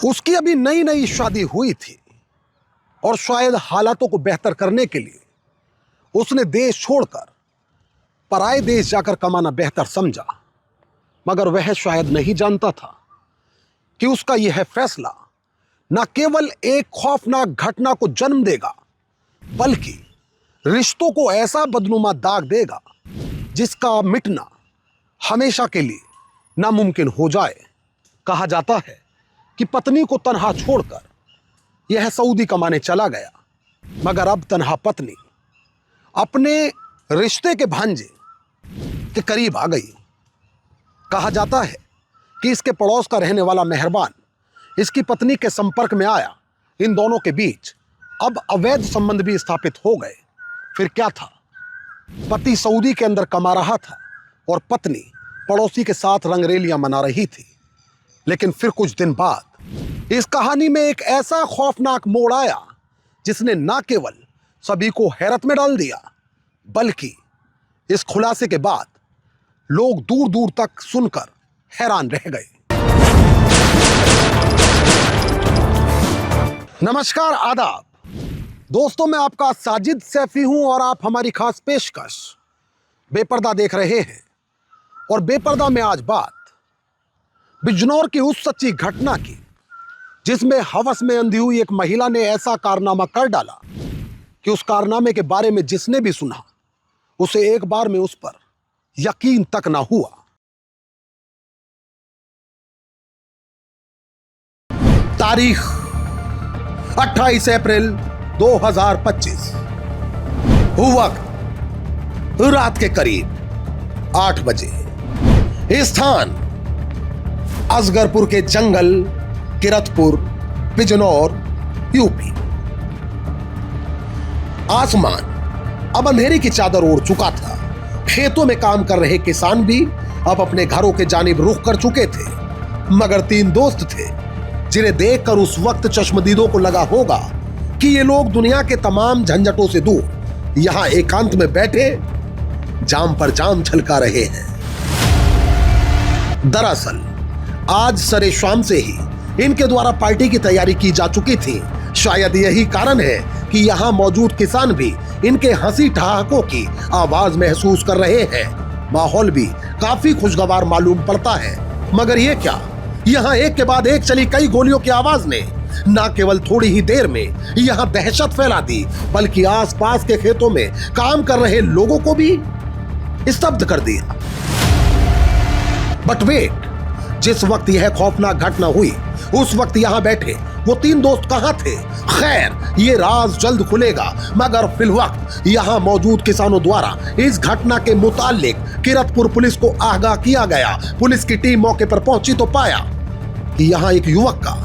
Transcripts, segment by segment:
उसकी अभी नई नई शादी हुई थी और शायद हालातों को बेहतर करने के लिए उसने देश छोड़कर पराए देश जाकर कमाना बेहतर समझा। मगर वह शायद नहीं जानता था कि उसका यह फैसला न केवल एक खौफनाक घटना को जन्म देगा बल्कि रिश्तों को ऐसा बदनुमा दाग देगा जिसका मिटना हमेशा के लिए नामुमकिन हो जाए। कहा जाता है कि पत्नी को तन्हा छोड़कर यह सऊदी कमाने चला गया, मगर अब तन्हा पत्नी अपने रिश्ते के भांजे के करीब आ गई। कहा जाता है कि इसके पड़ोस का रहने वाला मेहरबान इसकी पत्नी के संपर्क में आया। इन दोनों के बीच अब अवैध संबंध भी स्थापित हो गए। फिर क्या था, पति सऊदी के अंदर कमा रहा था और पत्नी पड़ोसी के साथ रंगरेलियां मना रही थी। लेकिन फिर कुछ दिन बाद इस कहानी में एक ऐसा खौफनाक मोड़ आया जिसने न केवल सभी को हैरत में डाल दिया बल्कि इस खुलासे के बाद लोग दूर दूर तक सुनकर हैरान रह गए। नमस्कार, आदाब दोस्तों, मैं आपका साजिद सैफी हूं और आप हमारी खास पेशकश बेपर्दा देख रहे हैं। और बेपर्दा में आज बात बिजनौर की उस सच्ची घटना की जिसमें हवस में अंधी हुई एक महिला ने ऐसा कारनामा कर डाला कि उस कारनामे के बारे में जिसने भी सुना उसे एक बार में उस पर यकीन तक ना हुआ। तारीख 28 अप्रैल 2025, वक्त रात के करीब 8 बजे। स्थान असगरपुर के जंगल, किरतपुर, बिजनौर, यूपी। आसमान अब अंधेरे की चादर ओढ़ चुका था। खेतों में काम कर रहे किसान भी अब अपने घरों के जानिब रुख कर चुके थे, मगर 3 दोस्त थे जिन्हें देखकर उस वक्त चश्मदीदों को लगा होगा कि ये लोग दुनिया के तमाम झंझटों से दूर यहां एकांत में बैठे जाम पर जाम छलका रहे हैं। दरअसल आज सरे शाम से ही इनके द्वारा पार्टी की तैयारी की जा चुकी थी। शायद यही कारण है कि यहाँ मौजूद किसान भी इनके हंसी ठहाकों की आवाज महसूस कर रहे हैं। माहौल भी काफी खुशगवार मालूम पड़ता है। मगर ये क्या, यहाँ एक के बाद एक चली कई गोलियों की आवाज ने न केवल थोड़ी ही देर में यहाँ दहशत फैला दी बल्कि आसपास के खेतों में काम कर रहे लोगों को भी स्तब्ध कर दिया। बट वेट, जिस वक्त यह खौफनाक घटना हुई उस वक्त यहाँ बैठे वो 3 दोस्त कहाँ थे? खैर, ये राज जल्द खुलेगा, मगर फिलवक्त यहाँ मौजूद किसानों द्वारा इस घटना के मुताल्लिक किरतपुर पुलिस को आगाह किया गया। पुलिस की टीम मौके पर पहुंची तो पाया कि यहाँ एक युवक का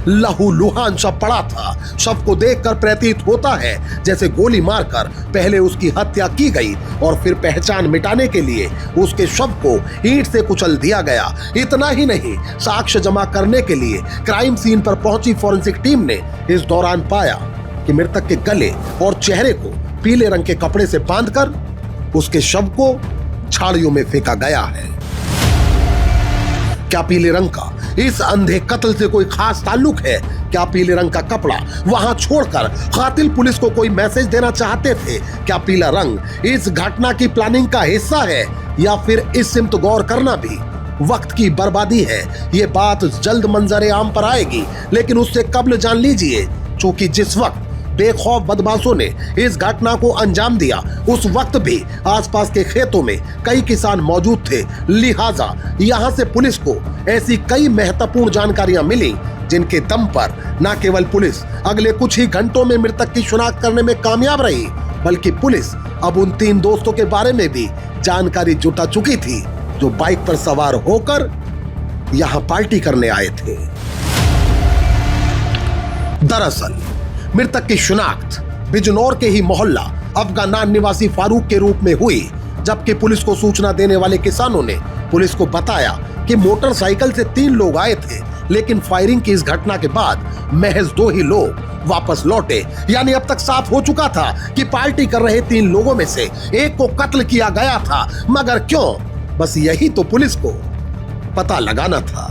लहूलुहान शव पड़ा था। शव को देखकर प्रतीत होता है जैसे गोली मारकर पहले उसकी हत्या की गई और फिर पहचान मिटाने के लिए उसके शव को ईंट से कुचल दिया गया। इतना ही नहीं, साक्ष्य जमा करने के लिए क्राइम सीन पर पहुंची फॉरेंसिक टीम ने इस दौरान पाया कि मृतक के गले और चेहरे को पीले रंग के कपड़े से बांधकर उसके शव को झाड़ियों में फेंका गया है। क्या पीले रंग का इस अंधे कत्ल से कोई खास ताल्लुक है? क्या पीले रंग का कपड़ा वहां छोड़कर कातिल पुलिस को कोई मैसेज देना चाहते थे? क्या पीला रंग इस घटना की प्लानिंग का हिस्सा है या फिर इस सिमत गौर करना भी वक्त की बर्बादी है? ये बात जल्द मंजरे आम पर आएगी, लेकिन उससे कबल जान लीजिए, चूंकि जिस वक्त बेखौफ बदमाशों ने इस घटना को अंजाम दिया उस वक्त भी आसपास के खेतों में कई किसान मौजूद थे। लिहाजा यहां से पुलिस को ऐसी कई महत्वपूर्ण जानकारियां मिली जिनके दम पर न केवल पुलिस अगले कुछ ही घंटों में मृतक की शिनाख्त करने में कामयाब रही बल्कि पुलिस अब उन 3 दोस्तों के बारे में भी जानकारी जुटा चुकी थी जो बाइक पर सवार होकर यहां पार्टी करने आए थे। दरअसल मृतक की शिनाख्त बिजनौर के ही मोहल्ला अफगानान निवासी फारूक के रूप में हुई, जबकि पुलिस को सूचना देने वाले किसानों ने पुलिस को बताया कि मोटरसाइकिल से 3 लोग आए थे, लेकिन फायरिंग की इस घटना के बाद महज 2 ही लोग वापस लौटे। यानी अब तक साफ हो चुका था कि पार्टी कर रहे 3 लोगों में से एक को कत्ल किया गया था। मगर क्यों? बस यही तो पुलिस को पता लगाना था।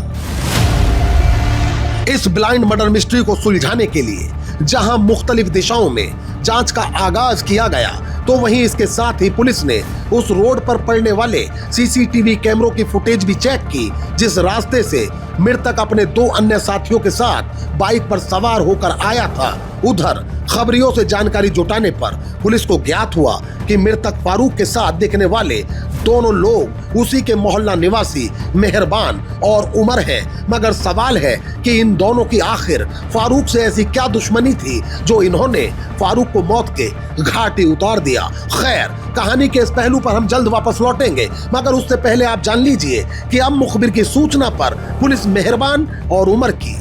इस ब्लाइंड मर्डर मिस्ट्री को सुलझाने के लिए जहां मुख्तलिफ दिशाओं में जांच का आगाज किया गया, तो वहीं इसके साथ ही पुलिस ने उस रोड पर पड़ने वाले सीसीटीवी कैमरों की फुटेज भी चेक की, जिस रास्ते से मृतक अपने 2 अन्य साथियों के साथ बाइक पर सवार होकर आया था। उधर खबरियों से जानकारी जुटाने पर पुलिस को ज्ञात हुआ कि मृतक फारूक के साथ दिखने वाले दोनों लोग उसी के मोहल्ला निवासी मेहरबान और उमर हैं। मगर सवाल है कि इन दोनों की आखिर फारूक से ऐसी क्या दुश्मनी थी जो इन्होंने फारूक को मौत के घाट ही उतार दिया। खैर, कहानी के इस पहलू पर हम जल्द वापस लौटेंगे, मगर उससे पहले आप जान लीजिए कि अब मुखबिर की सूचना पर पुलिस मेहरबान और उमर की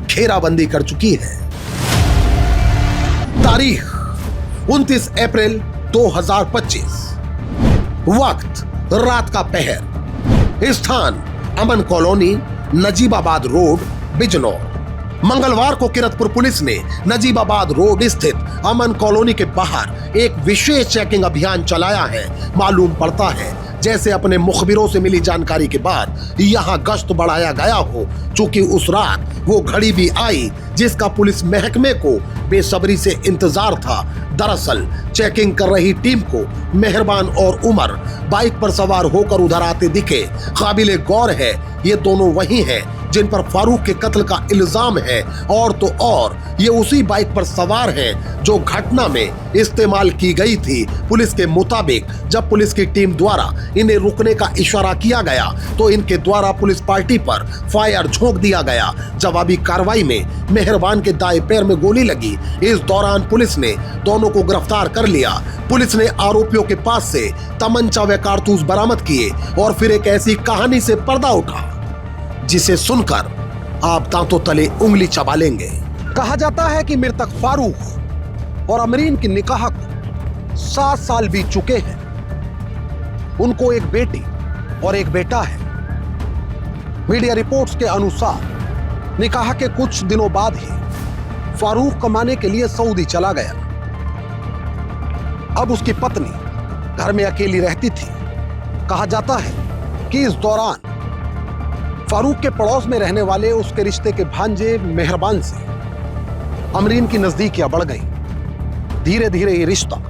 घेराबंदी कर चुकी है। तारीख 29 अप्रैल 2025, वक्त रात का पहर, स्थान अमन कॉलोनी, नजीबाबाद रोड, बिजनौर। मंगलवार को किरतपुर पुलिस ने नजीबाबाद रोड स्थित अमन कॉलोनी के बाहर एक विशेष चेकिंग अभियान चलाया है। मालूम पड़ता है जैसे अपने मुखबिरों से मिली जानकारी के बाद यहां गश्त बढ़ाया गया हो, चूंकि उस रात वो घड़ी भी आई जिसका पुलिस महकमे को बेसब्री से इंतजार था। दरअसल चेकिंग कर रही टीम को मेहरबान और उमर बाइक पर सवार होकर उधर आते दिखे। काबिले गौर है ये दोनों वही हैं जिन पर फारूक के कत्ल का इल्जाम है, और तो और ये उसी बाइक पर सवार हैं जो घटना में इस्तेमाल की गई थी। पुलिस के मुताबिक जब पुलिस की टीम द्वारा इन्हें रुकने का इशारा किया गया तो इनके द्वारा पुलिस पार्टी पर फायर झोंक दिया गया। जवाबी कार्रवाई में मेहरबान के दाएं पैर में गोली लगी। इस दौरान पुलिस ने दोनों को गिरफ्तार कर लिया। पुलिस ने आरोपियों के पास से तमंचा व कारतूस बरामद किए और फिर एक ऐसी कहानी से पर्दा उठा जिसे सुनकर आप दांतों तले उंगली चबा लेंगे। कहा जाता है कि मृतक फारूक और अमरीन की निकाह को 7 साल बीत चुके हैं। उनको एक बेटी और एक बेटा है। मीडिया रिपोर्ट्स के अनुसार निकाह के कुछ दिनों बाद ही फारूक कमाने के लिए सऊदी चला गया। अब उसकी पत्नी घर में अकेली रहती थी। कहा जाता है कि इस दौरान फारूक के पड़ोस में रहने वाले उसके रिश्ते के भांजे मेहरबान से अमरीन की नजदीकियां बढ़ गईं। धीरे धीरे ये रिश्ता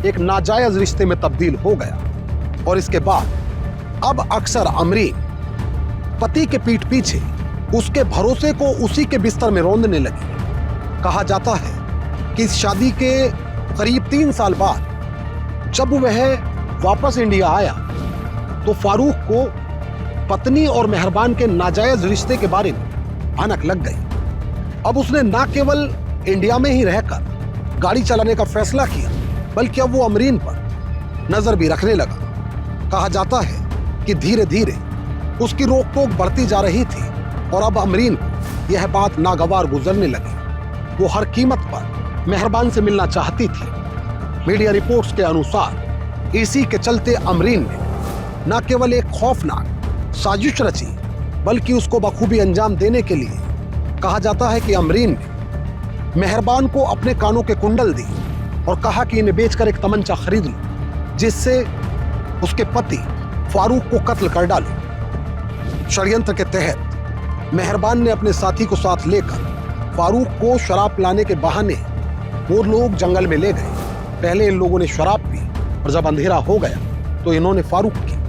एक नाजायज रिश्ते में तब्दील हो गया और इसके बाद अब अक्सर अमरीन पति के पीठ पीछे उसके भरोसे को उसी के बिस्तर में रौंदने लगी। कहा जाता है कि इस शादी के करीब 3 साल बाद जब वह वापस इंडिया आया तो फारूक को पत्नी और मेहरबान के नाजायज रिश्ते के बारे में भनक लग गई। अब उसने न केवल इंडिया में ही रहकर गाड़ी चलाने का फैसला किया, बल्कि अब वो अमरीन पर नजर भी रखने लगा। कहा जाता है कि धीरे धीरे उसकी रोक टोक बढ़ती जा रही थी और अब अमरीन को यह बात नागवार गुजरने लगी। वो हर कीमत पर मेहरबान से मिलना चाहती थी। मीडिया रिपोर्ट्स के अनुसार इसी के चलते अमरीन ने न केवल एक खौफनाक साजिश रची, बल्कि उसको बखूबी अंजाम देने के लिए कहा जाता है कि अमरीन ने मेहरबान को अपने कानों के कुंडल दी और कहा कि इन्हें बेचकर एक तमंचा खरीद लो जिससे उसके पति फारूक को कत्ल कर डालो। षड्यंत्र के तहत मेहरबान ने अपने साथी को साथ लेकर फारूक को शराब पिलाने के बहाने वो लोग जंगल में ले गए। पहले इन लोगों ने शराब पी और जब अंधेरा हो गया तो इन्होंने फारूक की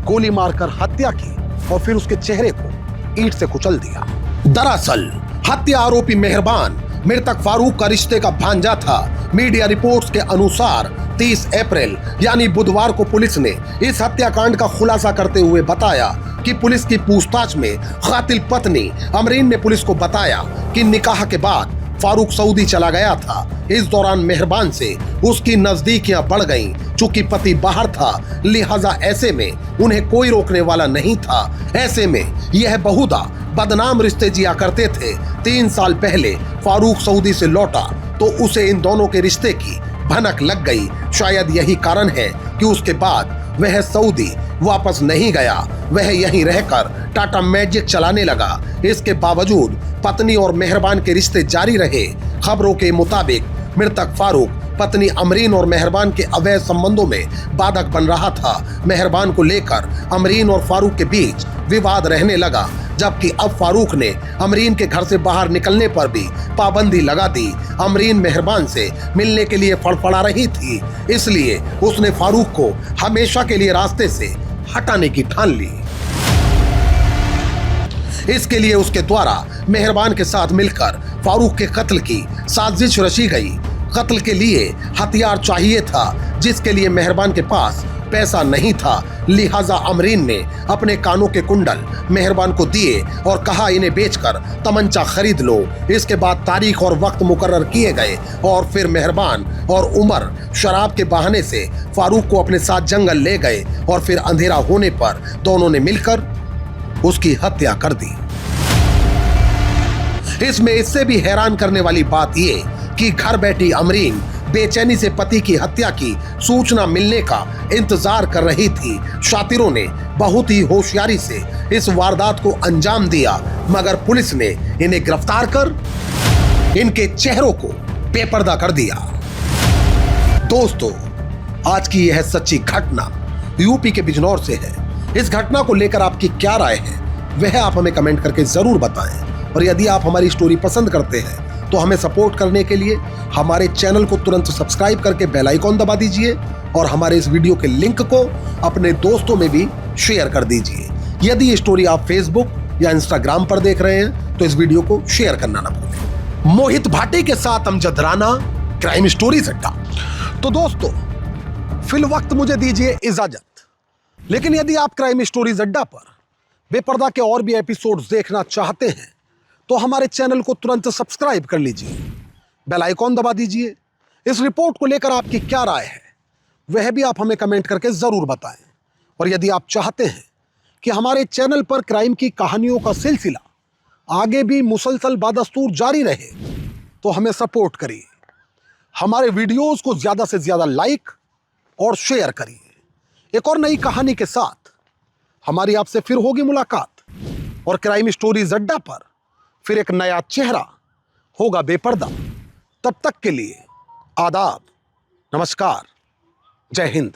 गोली मारकर हत्या की और फिर उसके चेहरे को ईंट से कुचल दिया। दरअसल हत्या आरोपी मेहरबान मृतक फारूक का रिश्ते का भांजा था। मीडिया रिपोर्ट्स के अनुसार 30 अप्रैल यानी बुधवार को पुलिस ने इस हत्याकांड का खुलासा करते हुए बताया कि पुलिस की पूछताछ में कातिल पत्नी अमरीन ने पुलिस को बताया कि निकाह के बाद फारूक सऊदी चला गया था। इस दौरान मेहरबान से उसकी नजदीकियां बढ़ गईं। चूंकि पति बाहर था, लिहाजा ऐसे में उन्हें कोई रोकने वाला नहीं था। ऐसे में यह बहुधा बदनाम रिश्ते जिया करते थे। 3 साल पहले फारूक सऊदी से लौटा तो उसे इन दोनों के रिश्ते की भनक लग गई। शायद यही कारण है कि उसके बाद वह सऊदी वापस नहीं गया। वह यहीं रहकर टाटा मैजिक चलाने लगा। इसके बावजूद पत्नी और मेहरबान के रिश्ते जारी रहे। खबरों के मुताबिक मृतक फारूक पत्नी अमरीन और मेहरबान के अवैध संबंधों में बाधक बन रहा था। मेहरबान को लेकर अमरीन और फारूक के बीच विवाद रहने लगा, जबकि अब फारूक ने अमरीन के घर से बाहर निकलने पर भी पाबंदी लगा दी। अमरीन मेहरबान से मिलने के लिए फड़फड़ा रही थी, इसलिए उसने फारूक को हमेशा के लिए रास्ते से हटाने की ठान ली। इसके लिए उसके द्वारा मेहरबान के साथ मिलकर फारूक के कत्ल की साजिश रची गई। कत्ल के लिए हथियार चाहिए था, जिसके लिए मेहरबान के पास पैसा नहीं था, लिहाजा अमरीन ने अपने कानों के कुंडल मेहरबान को दिए और कहा इन्हें बेचकर तमंचा खरीद लो। इसके बाद तारीख और वक्त मुकर्रर किए गए और फिर मेहरबान और उमर शराब के बहाने से फारूक को अपने साथ जंगल ले गए और फिर अंधेरा होने पर दोनों ने मिलकर उसकी हत्या कर दी। इसमें इससे भी हैरान करने वाली बात यह कि घर बैठी अमरीन बेचैनी से पति की हत्या की सूचना मिलने का इंतजार कर रही थी। शातिरों ने बहुत ही होशियारी से इस वारदात को अंजाम दिया, मगर पुलिस ने इन्हें गिरफ्तार कर इनके चेहरों को बेपर्दा कर दिया। दोस्तों, आज की यह सच्ची घटना यूपी के बिजनौर से है। इस घटना को लेकर आपकी क्या राय है वह आप हमें कमेंट करके जरूर बताएं। और यदि आप हमारी स्टोरी पसंद करते हैं तो हमें सपोर्ट करने के लिए हमारे चैनल को तुरंत सब्सक्राइब करके बेल आइकॉन दबा दीजिए और हमारे इस वीडियो के लिंक को अपने दोस्तों में भी शेयर कर दीजिए। यदि ये स्टोरी आप फेसबुक या इंस्टाग्राम पर देख रहे हैं तो इस वीडियो को शेयर करना ना भूलें। मोहित भाटी के साथ अमजद राना, क्राइम स्टोरीज अड्डा। तो दोस्तों, फिल वक्त मुझे दीजिए इजाजत, लेकिन यदि आप क्राइम स्टोरीज अड्डा पर बेपर्दा के और भी एपिसोड्स देखना चाहते हैं तो हमारे चैनल को तुरंत सब्सक्राइब कर लीजिए, बेल आइकॉन दबा दीजिए। इस रिपोर्ट को लेकर आपकी क्या राय है वह भी आप हमें कमेंट करके ज़रूर बताएं। और यदि आप चाहते हैं कि हमारे चैनल पर क्राइम की कहानियों का सिलसिला आगे भी मुसलसल बादस्तूर जारी रहे तो हमें सपोर्ट करिए, हमारे वीडियोस को ज़्यादा से ज़्यादा लाइक और शेयर करिए। एक और नई कहानी के साथ हमारी आपसे फिर होगी मुलाकात और क्राइम स्टोरीज अड्डा पर फिर एक नया चेहरा होगा बेपर्दा। तब तक के लिए आदाब, नमस्कार, जय हिंद।